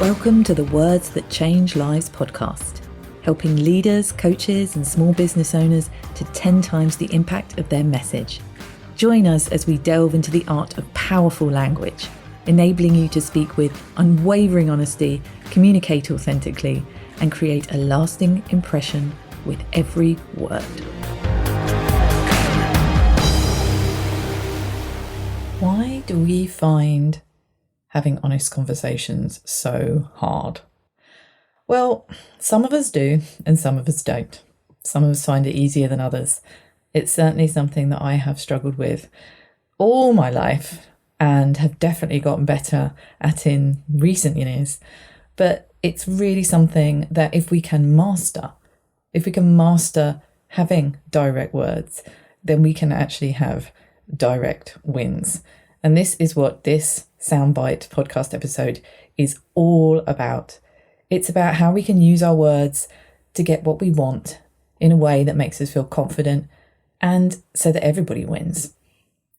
Welcome to the Words That Change Lives podcast, helping leaders, coaches, and small business owners to 10 times the impact of their message. Join us as we delve into the art of powerful language, enabling you to speak with unwavering honesty, communicate authentically, and create a lasting impression with every word. Why do we find having honest conversations so hard? Well, some of us do and some of us don't. Some of us find it easier than others. It's certainly something that I have struggled with all my life and have definitely gotten better at in recent years. But it's really something that if we can master having direct words, then we can actually have direct wins. And this is what this Soundbite podcast episode is all about. It's about how we can use our words to get what we want in a way that makes us feel confident and so that everybody wins.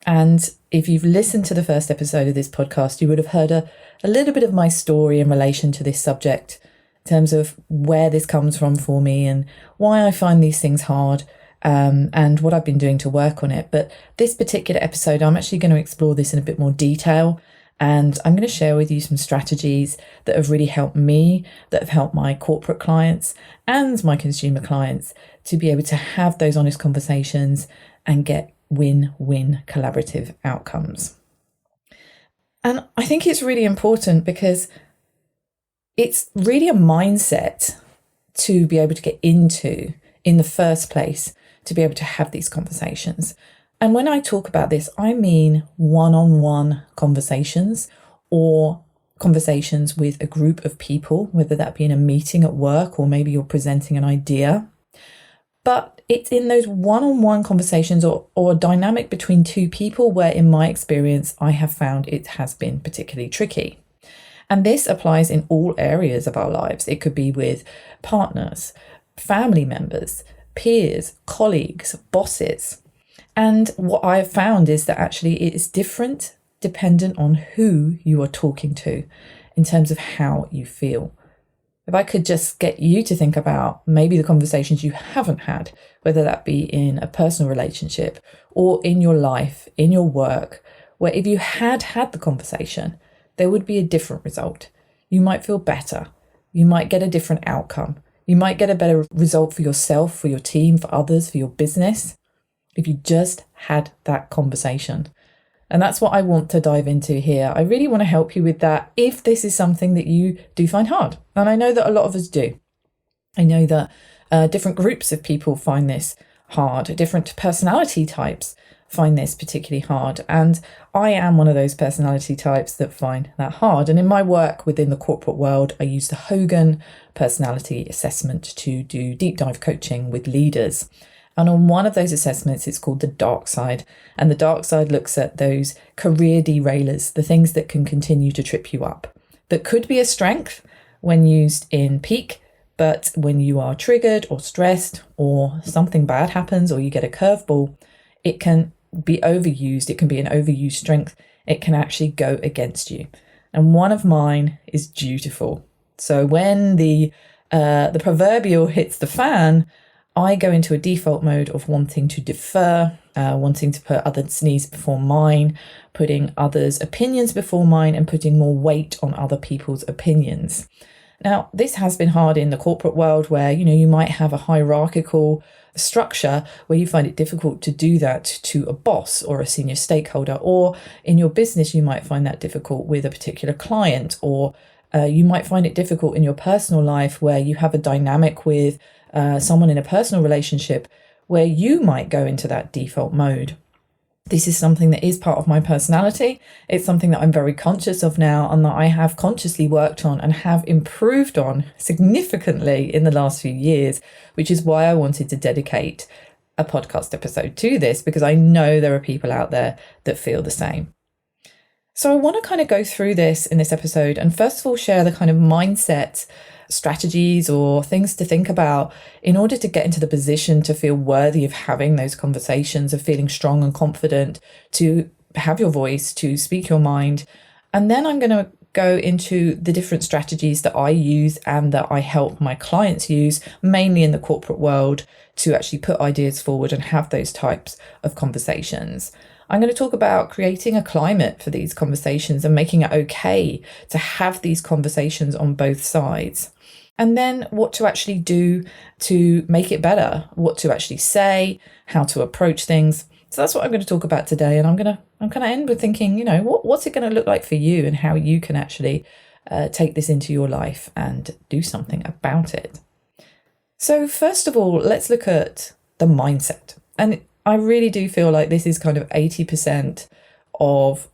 And if you've listened to the first episode of this podcast, you would have heard a little bit of my story in relation to this subject in terms of where this comes from for me and why I find these things hard, and what I've been doing to work on it. But this particular episode, I'm actually going to explore this in a bit more detail. And I'm going to share with you some strategies that have really helped me, that have helped my corporate clients and my consumer clients to be able to have those honest conversations and get win-win collaborative outcomes. And I think it's really important because it's really a mindset to be able to get into in the first place, to be able to have these conversations. And when I talk about this, I mean one-on-one conversations or conversations with a group of people, whether that be in a meeting at work or maybe you're presenting an idea. But it's in those one-on-one conversations or a dynamic between two people where, in my experience, I have found it has been particularly tricky. And this applies in all areas of our lives. It could be with partners, family members, peers, colleagues, bosses. And what I have found is that actually it is different dependent on who you are talking to in terms of how you feel. If I could just get you to think about maybe the conversations you haven't had, whether that be in a personal relationship or in your life, in your work, where if you had had the conversation, there would be a different result. You might feel better. You might get a different outcome. You might get a better result for yourself, for your team, for others, for your business, if you just had that conversation. And that's what I want to dive into here. I really want to help you with that if this is something that you do find hard. And I know that a lot of us do. I know that different groups of people find this hard. Different personality types find this particularly hard. And I am one of those personality types that find that hard. And in my work within the corporate world, I use the Hogan personality assessment to do deep dive coaching with leaders. And on one of those assessments, it's called the dark side. And the dark side looks at those career derailers, the things that can continue to trip you up, that could be a strength when used in peak, but when you are triggered or stressed or something bad happens or you get a curveball, it can be overused. It can be an overused strength. It can actually go against you. And one of mine is dutiful. So when the proverbial hits the fan, I go into a default mode of wanting to defer, wanting to put others' needs before mine, putting others' opinions before mine, and putting more weight on other people's opinions. Now, this has been hard in the corporate world where, you might have a hierarchical structure where you find it difficult to do that to a boss or a senior stakeholder, or in your business, you might find that difficult with a particular client, or you might find it difficult in your personal life where you have a dynamic with someone in a personal relationship where you might go into that default mode. This is something that is part of my personality. It's something that I'm very conscious of now and that I have consciously worked on and have improved on significantly in the last few years, which is why I wanted to dedicate a podcast episode to this, because I know there are people out there that feel the same. So I want to kind of go through this in this episode and first of all share the kind of mindset strategies or things to think about in order to get into the position to feel worthy of having those conversations, of feeling strong and confident, to have your voice, to speak your mind. And then I'm going to go into the different strategies that I use and that I help my clients use, mainly in the corporate world, to actually put ideas forward and have those types of conversations. I'm going to talk about creating a climate for these conversations and making it okay to have these conversations on both sides. And then what to actually do to make it better, what to actually say, how to approach things. So that's what I'm going to talk about today. And I'm going to end with thinking, what's it going to look like for you and how you can actually take this into your life and do something about it. So first of all, let's look at the mindset. And I really do feel like this is kind of 80% of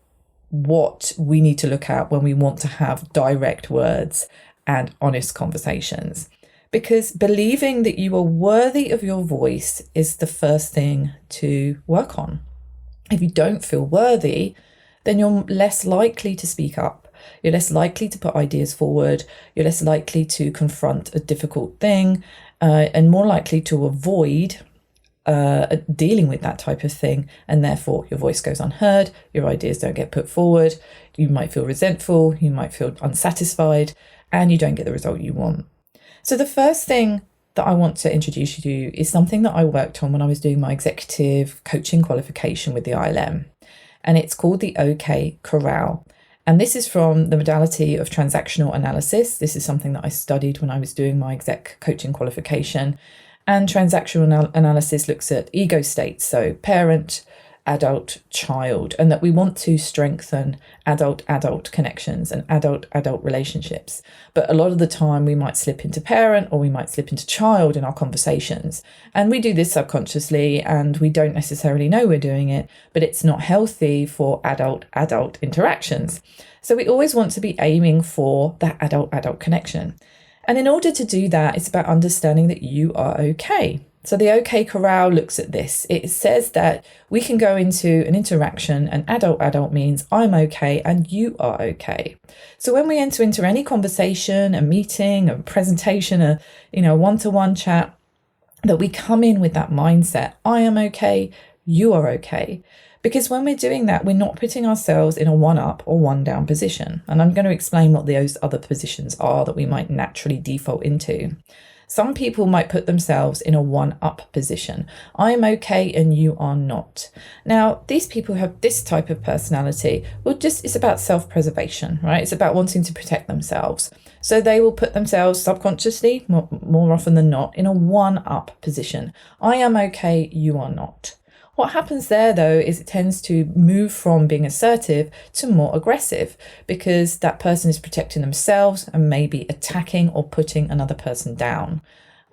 what we need to look at when we want to have direct words and honest conversations. Because believing that you are worthy of your voice is the first thing to work on. If you don't feel worthy, then you're less likely to speak up. You're less likely to put ideas forward. You're less likely to confront a difficult thing, and more likely to avoid dealing with that type of thing. And therefore, your voice goes unheard. Your ideas don't get put forward. You might feel resentful. You might feel unsatisfied, and you don't get the result you want. So the first thing that I want to introduce you to is something that I worked on when I was doing my executive coaching qualification with the ILM. And it's called the OK Corral. And this is from the modality of transactional analysis. This is something that I studied when I was doing my exec coaching qualification. And transactional analysis looks at ego states, so parent, adult, child, and that we want to strengthen adult-adult connections and adult-adult relationships. But a lot of the time we might slip into parent or we might slip into child in our conversations. And we do this subconsciously and we don't necessarily know we're doing it, but it's not healthy for adult-adult interactions. So we always want to be aiming for that adult-adult connection. And in order to do that, it's about understanding that you are okay. So the OK Corral looks at this. It says that we can go into an interaction and adult means I'm okay and you are okay. So when we enter into any conversation, a meeting, a presentation, a one-to-one chat, that we come in with that mindset, I am okay, you are okay. Because when we're doing that, we're not putting ourselves in a one-up or one-down position. And I'm going to explain what those other positions are that we might naturally default into. Some people might put themselves in a one-up position. I am okay and you are not. Now, these people have this type of personality. Well, it's about self-preservation, right? It's about wanting to protect themselves. So they will put themselves subconsciously, more often than not, in a one-up position. I am okay, you are not. What happens there, though, is it tends to move from being assertive to more aggressive because that person is protecting themselves and maybe attacking or putting another person down.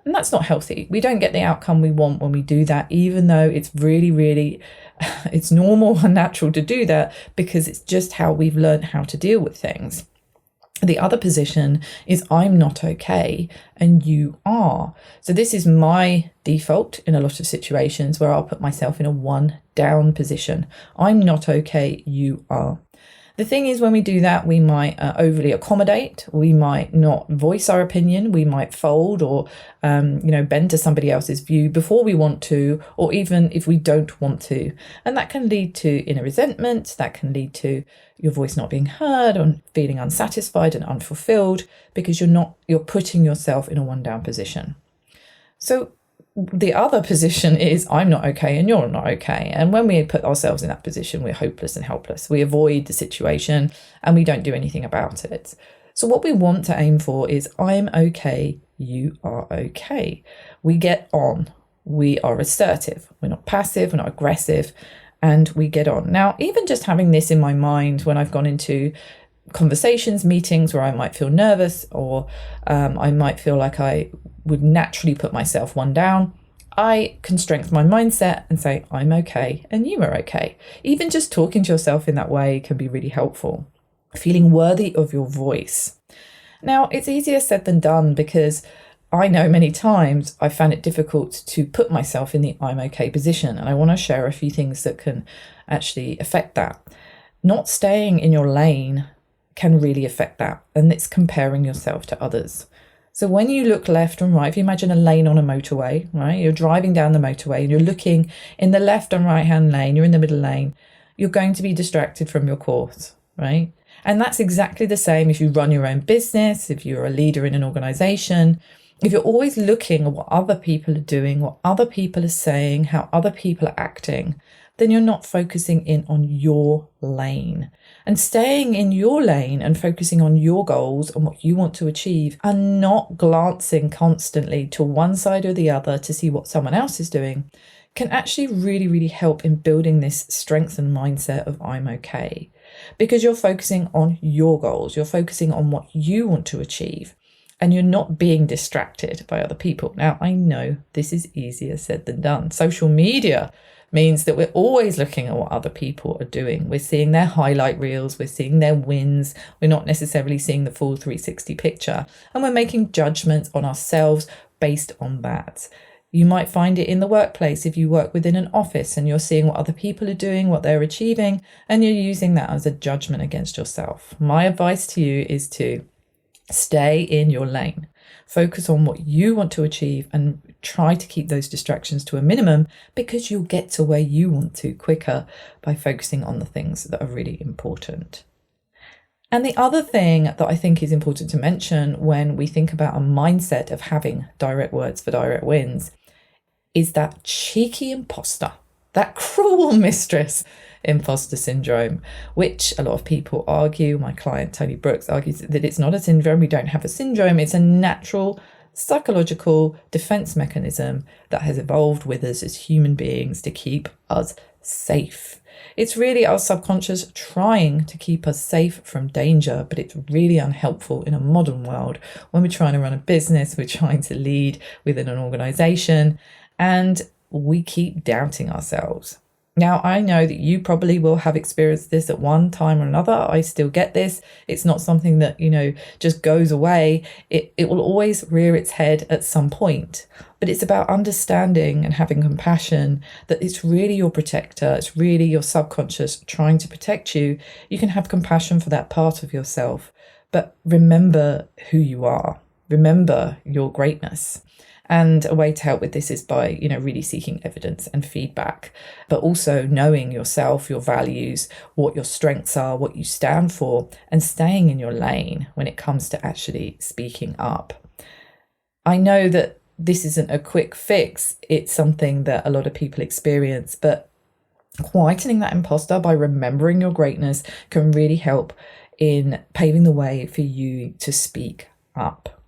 And that's not healthy. We don't get the outcome we want when we do that, even though it's really, it's normal and natural to do that because it's just how we've learned how to deal with things. The other position is I'm not okay and you are. So this is my default in a lot of situations where I'll put myself in a one down position. I'm not okay, you are. The thing is, when we do that, we might overly accommodate. We might not voice our opinion. We might fold or, bend to somebody else's view before we want to, or even if we don't want to. And that can lead to inner resentment. That can lead to your voice not being heard or feeling unsatisfied and unfulfilled because you're putting yourself in a one down position. So the other position is I'm not okay and you're not okay. And when we put ourselves in that position, we're hopeless and helpless. We avoid the situation and we don't do anything about it. So what we want to aim for is I'm okay, you are okay. We get on. We are assertive. We're not passive, we're not aggressive, and we get on. Now, even just having this in my mind when I've gone into conversations, meetings where I might feel nervous or I might feel like I would naturally put myself one down, I can strengthen my mindset and say, I'm okay and you are okay. Even just talking to yourself in that way can be really helpful. Feeling worthy of your voice. Now, it's easier said than done because I know many times I found it difficult to put myself in the I'm okay position. And I want to share a few things that can actually affect that. Not staying in your lane can really affect that. And it's comparing yourself to others. So when you look left and right, if you imagine a lane on a motorway, right? You're driving down the motorway and you're looking in the left and right hand lane, you're in the middle lane, you're going to be distracted from your course, right? And that's exactly the same if you run your own business, if you're a leader in an organization. If you're always looking at what other people are doing, what other people are saying, how other people are acting, then you're not focusing in on your lane. And staying in your lane and focusing on your goals and what you want to achieve, and not glancing constantly to one side or the other to see what someone else is doing, can actually really, really help in building this strengthened mindset of I'm okay. Because you're focusing on your goals, you're focusing on what you want to achieve, and you're not being distracted by other people. Now, I know this is easier said than done. Social media means that we're always looking at what other people are doing. We're seeing their highlight reels, we're seeing their wins, we're not necessarily seeing the full 360 picture, and we're making judgments on ourselves based on that. You might find it in the workplace if you work within an office and you're seeing what other people are doing, what they're achieving, and you're using that as a judgment against yourself. My advice to you is to stay in your lane. Focus on what you want to achieve and try to keep those distractions to a minimum, because you'll get to where you want to quicker by focusing on the things that are really important. And the other thing that I think is important to mention when we think about a mindset of having direct words for direct wins is that cheeky imposter, that cruel mistress imposter syndrome, which a lot of people argue. My client, Tony Brooks, argues that it's not a syndrome. We don't have a syndrome. It's a natural psychological defense mechanism that has evolved with us as human beings to keep us safe. It's really our subconscious trying to keep us safe from danger, but it's really unhelpful in a modern world when we're trying to run a business, we're trying to lead within an organization, and we keep doubting ourselves. Now, I know that you probably will have experienced this at one time or another. I still get this. It's not something that, just goes away. It will always rear its head at some point. But it's about understanding and having compassion that it's really your protector. It's really your subconscious trying to protect you. You can have compassion for that part of yourself. But remember who you are. Remember your greatness. And a way to help with this is by, really seeking evidence and feedback, but also knowing yourself, your values, what your strengths are, what you stand for, and staying in your lane when it comes to actually speaking up. I know that this isn't a quick fix. It's something that a lot of people experience, but quietening that imposter by remembering your greatness can really help in paving the way for you to speak up.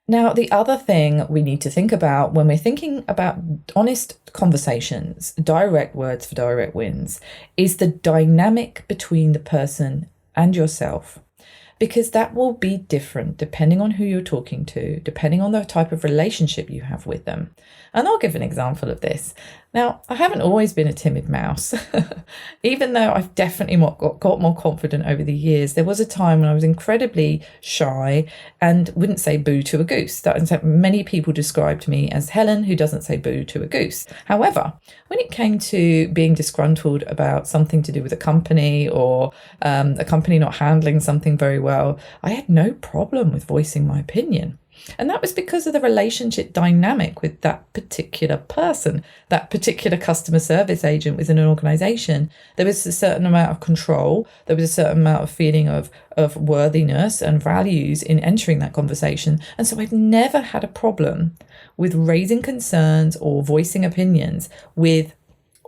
Now, the other thing we need to think about when we're thinking about honest conversations, direct words for direct wins, is the dynamic between the person and yourself, because that will be different depending on who you're talking to, depending on the type of relationship you have with them. And I'll give an example of this. Now, I haven't always been a timid mouse, even though I've definitely got more confident over the years. There was a time when I was incredibly shy and wouldn't say boo to a goose. Many people described me as Helen, who doesn't say boo to a goose. However, when it came to being disgruntled about something to do with a company or a company not handling something very well, I had no problem with voicing my opinion. And that was because of the relationship dynamic with that particular person, that particular customer service agent within an organization. There was a certain amount of control. There was a certain amount of feeling of worthiness and values in entering that conversation. And so I've never had a problem with raising concerns or voicing opinions with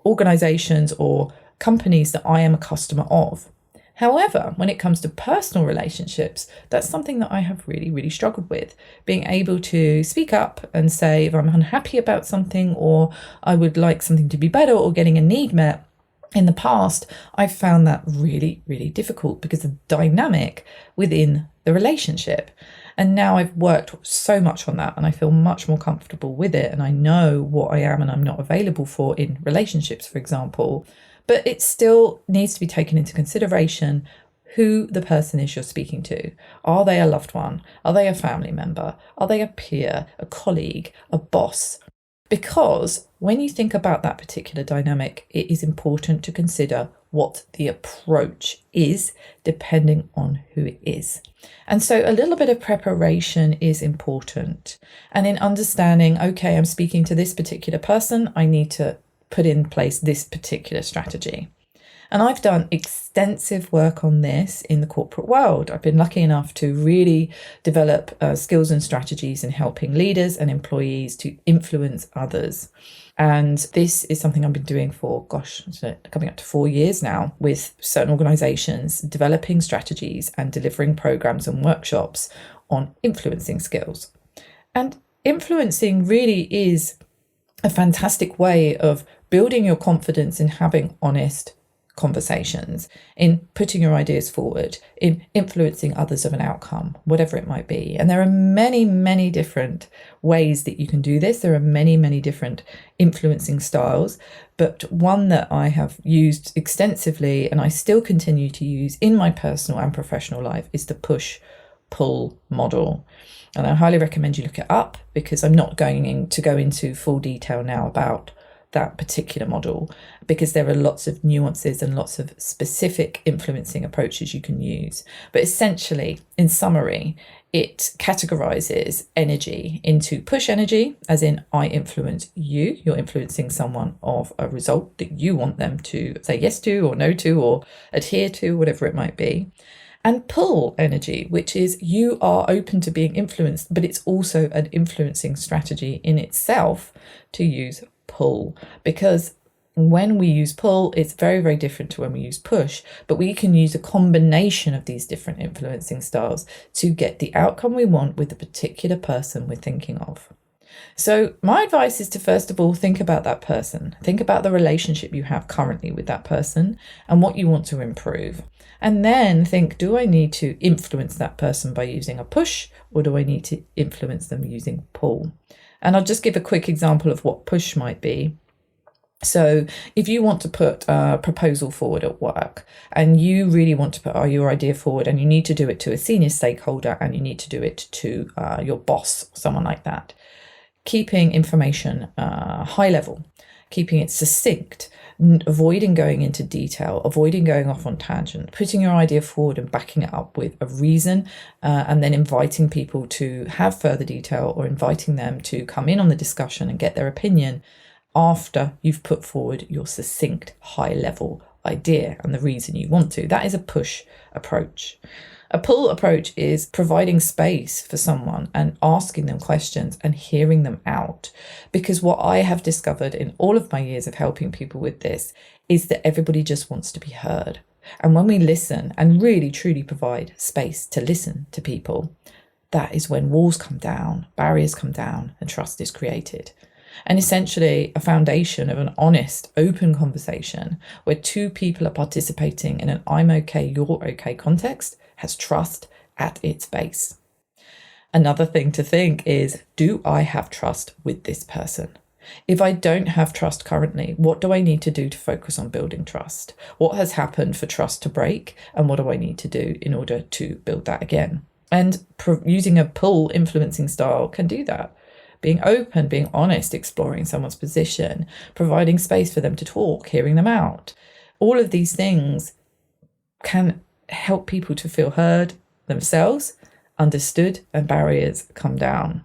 organizations or companies that I am a customer of. However, when it comes to personal relationships, that's something that I have really, really struggled with. Being able to speak up and say if I'm unhappy about something or I would like something to be better or getting a need met. In the past, I've found that really, really difficult because of the dynamic within the relationship. And now I've worked so much on that and I feel much more comfortable with it. And I know what I am and I'm not available for in relationships, for example. But it still needs to be taken into consideration who the person is you're speaking to. Are they a loved one? Are they a family member? Are they a peer, a colleague, a boss? Because when you think about that particular dynamic, it is important to consider what the approach is depending on who it is. And so a little bit of preparation is important. And in understanding, okay, I'm speaking to this particular person, I need to put in place this particular strategy. And I've done extensive work on this in the corporate world. I've been lucky enough to really develop skills and strategies in helping leaders and employees to influence others. And this is something I've been doing for, coming up to 4 years now with certain organizations, developing strategies and delivering programs and workshops on influencing skills. And influencing really is a fantastic way of building your confidence in having honest conversations, in putting your ideas forward, in influencing others of an outcome, whatever it might be. And there are many, many different ways that you can do this. There are many, many different influencing styles, but one that I have used extensively and I still continue to use in my personal and professional life is the push-pull model. And I highly recommend you look it up, because I'm not going to go into full detail now about that particular model, because there are lots of nuances and lots of specific influencing approaches you can use. But essentially, in summary, it categorizes energy into push energy, as in I influence you. You're influencing someone of a result that you want them to say yes to or no to or adhere to, whatever it might be. And pull energy, which is you are open to being influenced, but it's also an influencing strategy in itself to use pull, because when we use pull, it's very, very different to when we use push, but we can use a combination of these different influencing styles to get the outcome we want with the particular person we're thinking of. So my advice is to, first of all, think about that person. Think about the relationship you have currently with that person and what you want to improve. And then think, do I need to influence that person by using a push, or do I need to influence them using pull? And I'll just give a quick example of what push might be. So if you want to put a proposal forward at work and you really want to put your idea forward, and you need to do it to a senior stakeholder and you need to do it to your boss, someone like that, keeping information high level, keeping it succinct, avoiding going into detail, avoiding going off on tangent, putting your idea forward and backing it up with a reason, and then inviting people to have further detail, or inviting them to come in on the discussion and get their opinion after you've put forward your succinct high level idea and the reason you want to. That is a push approach. A pull approach is providing space for someone and asking them questions and hearing them out. Because what I have discovered in all of my years of helping people with this is that everybody just wants to be heard. And when we listen and really truly provide space to listen to people, that is when walls come down, barriers come down, and trust is created. And essentially a foundation of an honest, open conversation where two people are participating in an I'm okay, you're okay context has trust at its base. Another thing to think is, do I have trust with this person? If I don't have trust currently, what do I need to do to focus on building trust? What has happened for trust to break? And what do I need to do in order to build that again? And using a pull influencing style can do that. Being open, being honest, exploring someone's position, providing space for them to talk, hearing them out. All of these things can help people to feel heard themselves, understood, and barriers come down.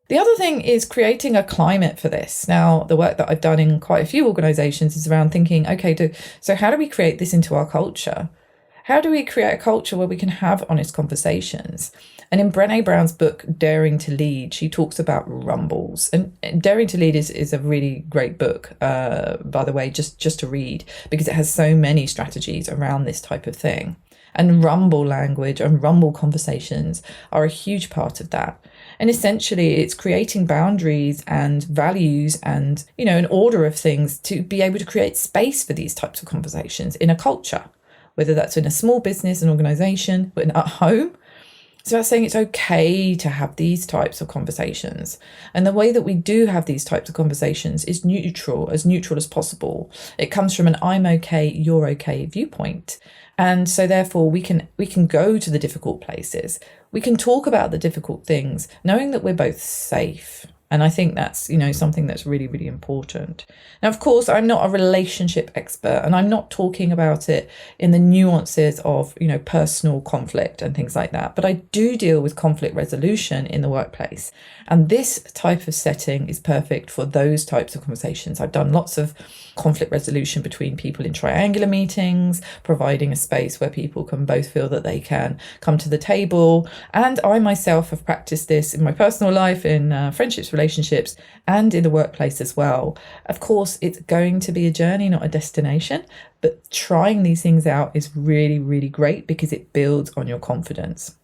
The other thing is creating a climate for this. Now, the work that I've done in quite a few organizations is around thinking, okay, so how do we create this into our culture? How do we create a culture where we can have honest conversations? And in Brené Brown's book, Daring to Lead, she talks about rumbles. And Daring to Lead is a really great book, by the way, just to read, because it has so many strategies around this type of thing. And rumble language and rumble conversations are a huge part of that. And essentially, it's creating boundaries and values and, an order of things to be able to create space for these types of conversations in a culture, whether that's in a small business, an organization, but at home. It's about saying it's okay to have these types of conversations. And the way that we do have these types of conversations is neutral as possible. It comes from an I'm okay, you're okay viewpoint. And so therefore we can go to the difficult places. We can talk about the difficult things, knowing that we're both safe. And I think that's, something that's really, really important. Now, of course, I'm not a relationship expert, and I'm not talking about it in the nuances of, personal conflict and things like that. But I do deal with conflict resolution in the workplace. And this type of setting is perfect for those types of conversations. I've done lots of conflict resolution between people in triangular meetings, providing a space where people can both feel that they can come to the table. And I myself have practiced this in my personal life, in friendships, relationships, and in the workplace as well. Of course, it's going to be a journey, not a destination, but trying these things out is really, really great because it builds on your confidence.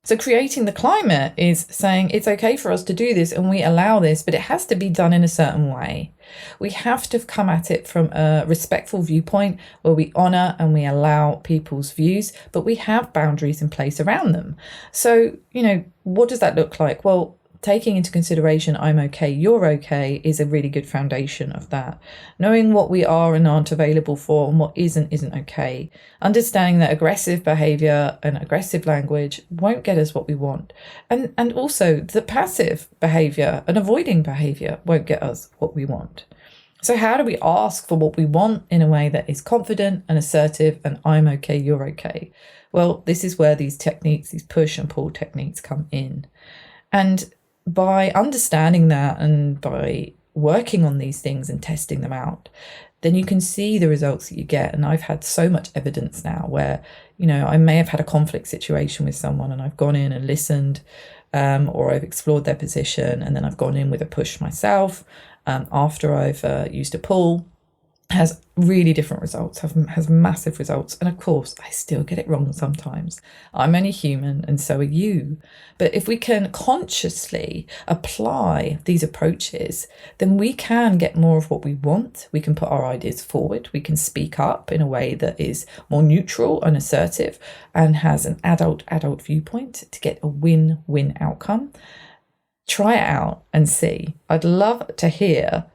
So creating the climate is saying it's okay for us to do this and we allow this, but it has to be done in a certain way. We have to come at it from a respectful viewpoint where we honour and we allow people's views, but we have boundaries in place around them. So, what does that look like? Well, taking into consideration I'm okay, you're okay is a really good foundation of that. Knowing what we are and aren't available for and what isn't okay. Understanding that aggressive behaviour and aggressive language won't get us what we want. And also the passive behaviour and avoiding behaviour won't get us what we want. So how do we ask for what we want in a way that is confident and assertive and I'm okay, you're okay? Well, this is where these techniques, these push and pull techniques come in. And by understanding that and by working on these things and testing them out, then you can see the results that you get. And I've had so much evidence now where, I may have had a conflict situation with someone and I've gone in and listened, or I've explored their position, and then I've gone in with a push myself after I've used a pull. Has really different results, has massive results. And of course, I still get it wrong sometimes. I'm only human and so are you. But if we can consciously apply these approaches, then we can get more of what we want. We can put our ideas forward. We can speak up in a way that is more neutral and assertive and has an adult viewpoint to get a win-win outcome. Try it out and see. I'd love to hear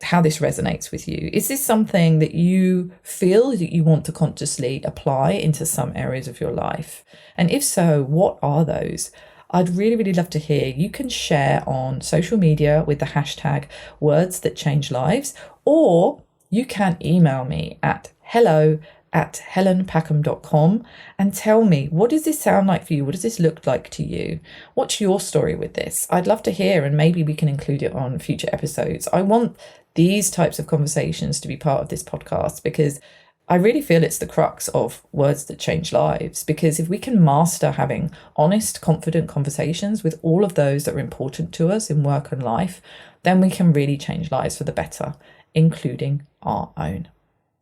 how this resonates with you. Is this something that you feel that you want to consciously apply into some areas of your life? And if so, what are those? I'd really, really love to hear. You can share on social media with the hashtag Words That Change Lives, or you can email me at hello@helenpackham.com and tell me, what does this sound like for you? What does this look like to you? What's your story with this? I'd love to hear, and maybe we can include it on future episodes. I want these types of conversations to be part of this podcast because I really feel it's the crux of Words That Change Lives. Because if we can master having honest, confident conversations with all of those that are important to us in work and life, then we can really change lives for the better, including our own.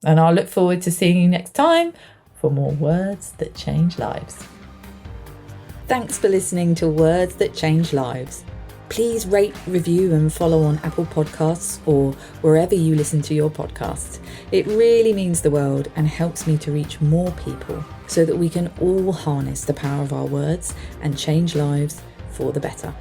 And I'll look forward to seeing you next time for more Words That Change Lives. Thanks for listening to Words That Change Lives. Please rate, review and follow on Apple Podcasts or wherever you listen to your podcasts. It really means the world and helps me to reach more people so that we can all harness the power of our words and change lives for the better.